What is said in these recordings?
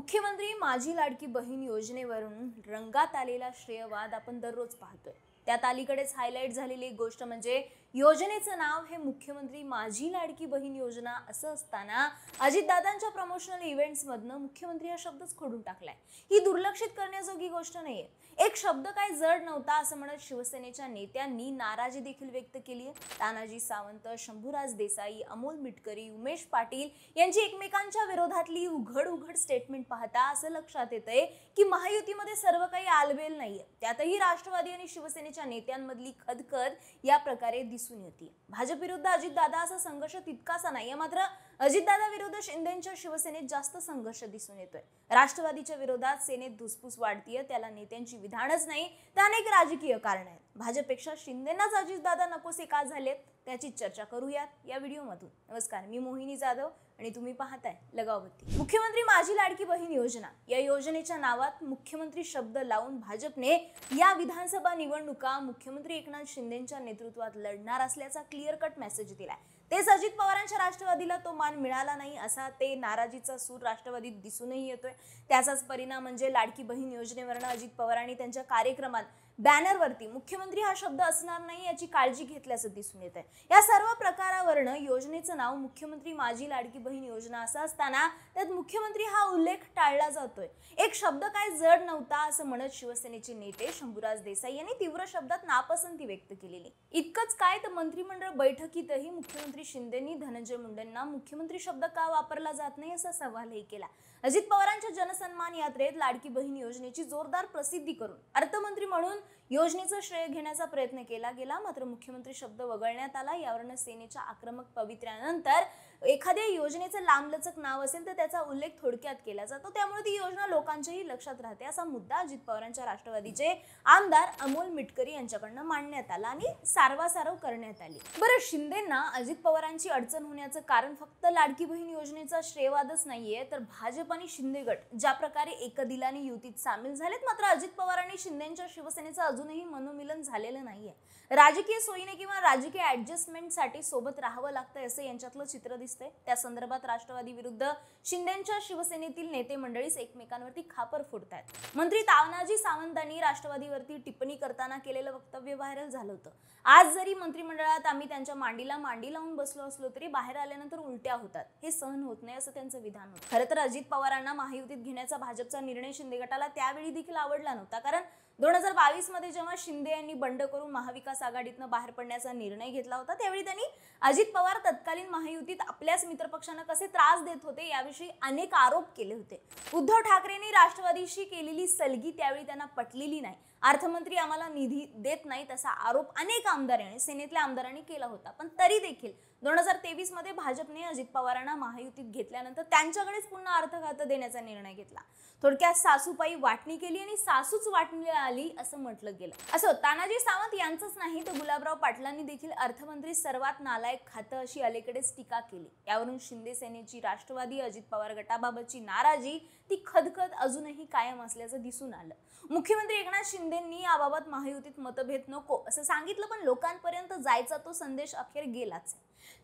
मुख्यमंत्री माझी लाडकी बहीण योजनेवरून रंगात आलेला श्रेयवाद आपण दररोज पाहतोय। त्यात अलीकडेच हायलाइट झालेली एक गोष्ट म्हणजे योजनेचं नाव हे मुख्यमंत्री माझी लाडकी बहीण योजना असं असताना अजितदादांच्या प्रमोशनल इव्हेंट्स मधनं मुख्यमंत्री हा शब्दच खोडून टाकलाय। ही दुर्लक्षित करण्याजोगी गोष्ट नाहीये। एक शब्द काय जड नव्हता असं म्हणत शिवसेनेच्या नेत्यांनी नाराजी देखील व्यक्त केली आहे। तानाजी सावंत, शंभूराज देसाई, अमोल मिटकरी, उमेश पाटील यांची एकमेकांच्या विरोधातली उघड स्टेटमेंट पाहता असं लक्षात येतंय की महायुतीमध्ये सर्व काही आलबेल नाहीये। त्यातही राष्ट्रवादी आणि शिवसेनेच्या नेत्यांमधली खदखद या प्रकारे दिसून येते। भाजप विरुद्ध अजितदादा असा संघर्ष तितकासा नाहीये, मात्र अजितदादा विरुद्ध शिंदेच्या शिवसेनेत जास्त संघर्ष दिसून येतोय। राष्ट्रवादीच्या विरोधात सेनेत धुसफूस वाढतीये, त्याला नेत्यांची विधानच नाही तर अनेक राजकीय कारण आहेत। भाजपपेक्षा शिंदेनाच अजितदादा नकोसे का झालेत त्याची चर्चा करूयात या व्हिडिओमधून। नमस्कार, मी मोहिनी जाधव आणि तुम्ही पाहताय लगावबत्ती। मुख्यमंत्री माझी लाडकी बहीण योजना या योजनेच्या नावात मुख्यमंत्री शब्द लावून भाजपने या विधानसभा निवडणुका मुख्यमंत्री एकनाथ शिंदेच्या नेतृत्वात लढणार असल्याचा क्लिअर कट मेसेज दिलाय। तेच अजित पवारांच्या राष्ट्रवादीला तो मान मिळाला नाही असा ते नाराजीचा सूर राष्ट्रवादीत दिसूनही येतोय। त्याचाच परिणाम म्हणजे लाडकी बहीण योजनेवरनं अजित पवारांनी त्यांच्या कार्यक्रमात बॅनरवरती मुख्यमंत्री हा शब्द असणार नाही याची काळजी घेतल्याचं दिसून येत आहे। या सर्व प्रकारावरनं योजनेचं नाव मुख्यमंत्री माझी लाडकी बहीण योजना असं असताना त्यात मुख्यमंत्री हा उल्लेख टाळला जातोय। एक शब्द काय जड नव्हता असं म्हणत शिवसेनेचे नेते शंभूराज देसाई यांनी तीव्र शब्दात नापसंती व्यक्त केलेली। इतकंच काय तर मंत्रिमंडळ बैठकीतही मुख्यमंत्री शिंदेंनी धनंजय मुंडेंना मुख्यमंत्री शब्द का वापरला जात नाही असा सवालही केला। अजित पवारांच्या जनसन्मान यात्रेत लाडकी बहीण योजनेची जोरदार प्रसिद्धी करून अर्थमंत्री म्हणून योजनेचं श्रेय घेण्याचा प्रयत्न केला गेला, मात्र मुख्यमंत्री शब्द वगळण्यात आला। यावरनं सेनेच्या आक्रमक पवित्र्यानंतर एखाद्या योजनेचं लांबलचक नाव असेल तर त्याचा उल्लेख थोडक्यात केला जातो, त्यामुळे ती योजना लोकांच्याही लक्षात राहते असा मुद्दा अजित पवारांच्या राष्ट्रवादीचे आमदार अमोल मिटकरी यांच्याकडनं मांडण्यात आला आणि सारवासारव करण्यात आली। बरं, शिंदेंना अजित पवारांची अडचण होण्याचं कारण फक्त लाडकी बहीण योजनेचा श्रेयवादच नाहीये, तर भाजप आणि शिंदे गट ज्या प्रकारे एकदिलाने युतीत सामील झालेत, मात्र अजित पवार आणि शिंदेच्या शिवसेनेचं अजूनही मनोमिलन झालेलं नाहीये। राजकीय सोयीने किंवा राजकीय ऍडजस्टमेंटसाठी सोबत राहावं लागतंय असं यांच्यातलं चित्र दिसतंय। त्या संदर्भात राष्ट्रवादी विरुद्ध शिंदेच्या शिवसेनेतील नेते मंडळीच एकमेकांवरती खापर फोडतायत। मंत्री तानाजी सावंतांनी राष्ट्रवादीवरती टिप्पणी करताना केलेलं वक्तव्य व्हायरल झालं होतं। आज जरी मंत्रिमंडळात आम्ही त्यांच्या मांडीला मांडी लावून बसलो असलो तरी बाहेर आल्यानंतर उलट्या होतात, हे सहन होत नाही असं त्यांचं विधान होतं। खरं तर अजित पवारांना महायुतीत घेण्याचा भाजपचा निर्णय शिंदे गटाला त्यावेळी देखील आवडला नव्हता, कारण 2022 मध्ये जेव्हा शिंदे यांनी बंड करून महाविकास आघाडीतनं बाहेर पडण्याचा निर्णय घेतला होता त्यावेळी त्यांनी अजित पवार तत्कालीन महायुतीत आपल्याच मित्रपक्षांना कसे त्रास देत होते याविषयी अनेक आरोप केले होते। उद्धव ठाकरेंनी राष्ट्रवादीशी केलेली सलगी त्यावेळी त्यांना पटलेली नाही। अर्थमंत्री आम्हाला निधी देत नाही तसा आरोप अनेक आमदारांनी सेनेतल्या आमदारांनी केला होता, पण तरी देखील 2023 मध्ये भाजपने अजित पवारांना महायुतीत घेतल्यानंतर त्यांच्याकडेच पुन्हा अर्थखातं देण्याचा निर्णय घेतला। थोडक्यात सासूपाई वाटणी केली आणि सासूच वाटणीला आली असं म्हटलं गेलं। असं तानाजी सावंत यांचंच नाही तर गुलाबराव पाटलांनी देखील अर्थमंत्री सर्वात नालायक खातं अशी अलीकडेच टीका केली। यावरून शिंदे सेनेची राष्ट्रवादी अजित पवार गटाबाबतची नाराजी ती खदखद अजूनही कायम असल्याचं दिसून आलं। मुख्यमंत्री एकनाथ शिंदेंनी याबाबत महायुतीत मतभेद नको असं सांगितलं, पण लोकांपर्यंत जायचा तो संदेश अखेर गेलाच।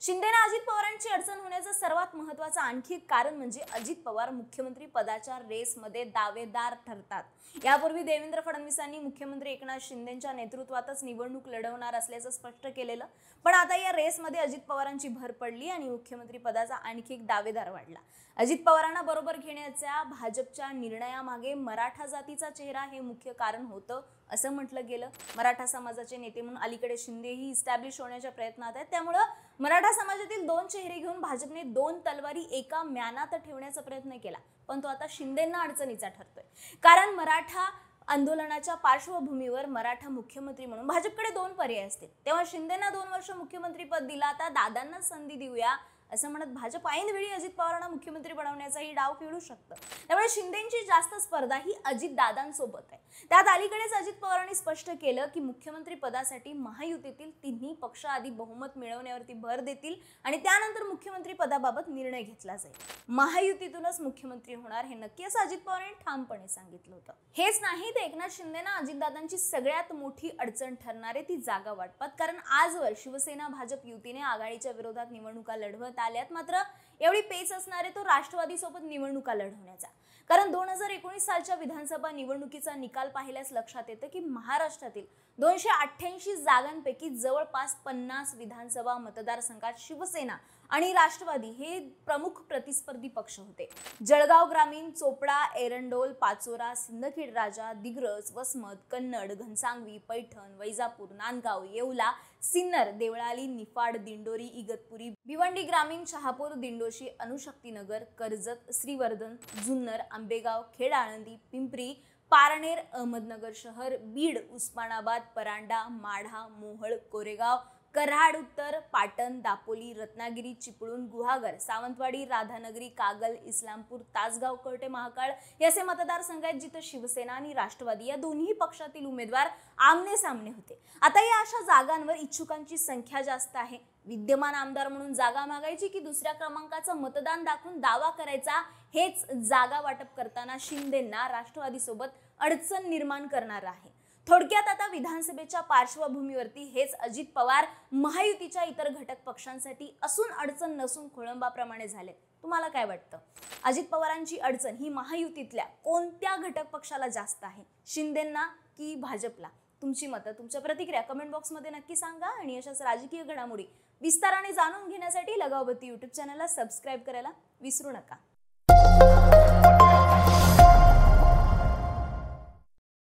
शिंदेना अजित पवारांची अडचण होण्याचं सर्वात महत्त्वाचं आणखी एक कारण म्हणजे अजित पवार मुख्यमंत्री पदाच्या रेसमध्ये दावेदार ठरतात। यापूर्वी देवेंद्र फडणवीसांनी मुख्यमंत्री एकनाथ शिंदेच्या नेतृत्वातच निवडणूक लढवणार असल्याचं स्पष्ट केलेलं, पण आता या रेसमध्ये अजित पवारांची भर पडली आणि मुख्यमंत्री पदाचा आणखी एक दावेदार वाढला। अजित पवारांना बरोबर घेण्याच्या भाजपच्या निर्णयामागे मराठा जातीचा चेहरा हे मुख्य कारण होतं असं म्हटलं गेलं। मराठा समाजाचे नेते म्हणून अलीकडे शिंदेही इस्टॅब्लिश होण्याच्या प्रयत्नात आहेत, त्यामुळं मराठा समाजातील दोन चेहरे घेऊन भाजपने दोन तलवारी एका म्यानात ठेवण्याचा प्रयत्न केला, पण तो आता शिंदेंना अडचणीचा ठरतोय। कारण मराठा आंदोलनाच्या पार्श्वभूमीवर मराठा मुख्यमंत्री म्हणून भाजपकडे दोन पर्याय असतील, तेव्हा शिंदेंना 2 वर्ष मुख्यमंत्रीपद दिला, आता दादांना संधी देऊया असं म्हणत भाजप ऐनवेळी अजित पवारांना मुख्यमंत्री बनवण्याचाही डाव खेळू शकतं। त्यामुळे शिंदेची जास्त स्पर्धा ही अजित दादांसोबत आहे। त्यात अलीकडेच अजित पवारांनी स्पष्ट केलं की मुख्यमंत्री पदासाठी महायुतीतील तिन्ही पक्ष आधी बहुमत मिळवण्यावरती भर देतील आणि त्यानंतर मुख्यमंत्री पदाबाबत निर्णय घेतला जाईल। महायुतीतूनच मुख्यमंत्री होणार हे नक्की असं अजित पवारांनी ठामपणे सांगितलं होतं। हेच नाही तर एकनाथ शिंदेना अजितदादांची सगळ्यात मोठी अडचण ठरणारे ती जागा वाटपात, कारण आजवर शिवसेना भाजप युतीने आघाडीच्या विरोधात निवडणुका लढवत आल्यात, मात्र एवढी पेच असणारे तो राष्ट्रवादी सोबत निवडणुका लढवण्याचा। कारण 2019 सालच्या विधानसभा निवडणुकीचा निकाल पाहिल्यास लक्षात येतं की महाराष्ट्रातील 288 जागांपैकी जवळपास 50 विधानसभा मतदारसंघात शिवसेना आणि राष्ट्रवादी हे प्रमुख प्रतिस्पर्धी पक्ष होते. जळगाव ग्रामीण, चोपडा, एरंडोल, पाचोरा, सिंदखेड राजा, दिग्रस, वसमत, कन्नड, घनसांगवी, पैठण, वैजापूर, नांदगाव, येवला, सिन्नर, देवळाली, निफाड, दिंडोरी, इगतपुरी, भिवंडी ग्रामीण, शहापूर, दिंडोशी, अणुशक्तीनगर, कर्जत, श्रीवर्धन, जुन्नर, आंबेगाव, खेड, आळंदी, पिंपरी, पारनेर, अहमदनगर शहर, बीड, उस्मानाबाद, परांडा, माढा, मोहोळ, कोरेगाव, कराड उत्तर, पाटण, दापोली, रत्नागिरी, चिपळूण, गुहागर, सावंतवाडी, राधानगरी, कागल, इस्लामपूर, तासगाव, कवठे महांकाळ हे असे मतदारसंघ आहेत जिथे शिवसेना आणि राष्ट्रवादी या दोन्ही पक्षातील उमेदवार आमने सामने होते. आता या अशा जागांवर इच्छुकांची संख्या जास्त आहे. विद्यमान आमदार म्हणून जागा मागायची की दुसऱ्या क्रमांकाचं मतदान दाखवून दावा करायचा, हेच जागा वाटप करताना शिंदेंना राष्ट्रवादीसोबत अडचण निर्माण करणार आहे. थोडक्यात आता विधानसभेच्या पार्श्वभूमीवरती हेच अजित पवार महायुतीच्या इतर घटक पक्षांसाठी असून अडचण नसून खोळंबाप्रमाणे झाले. तुम्हाला काय वाटतं? अजित पवारांची अडचण ही महायुतीतल्या कोणत्या घटक पक्षाला जास्त आहे, शिंदेंना की भाजपला? तुमची मतं, तुमच्या प्रतिक्रिया कमेंट बॉक्समध्ये नक्की सांगा आणि अशाच राजकीय घडामोडी विस्ताराने जाणून घेण्यासाठी लगावबत्ती YouTube चॅनलला सबस्क्राईब करायला विसरू नका.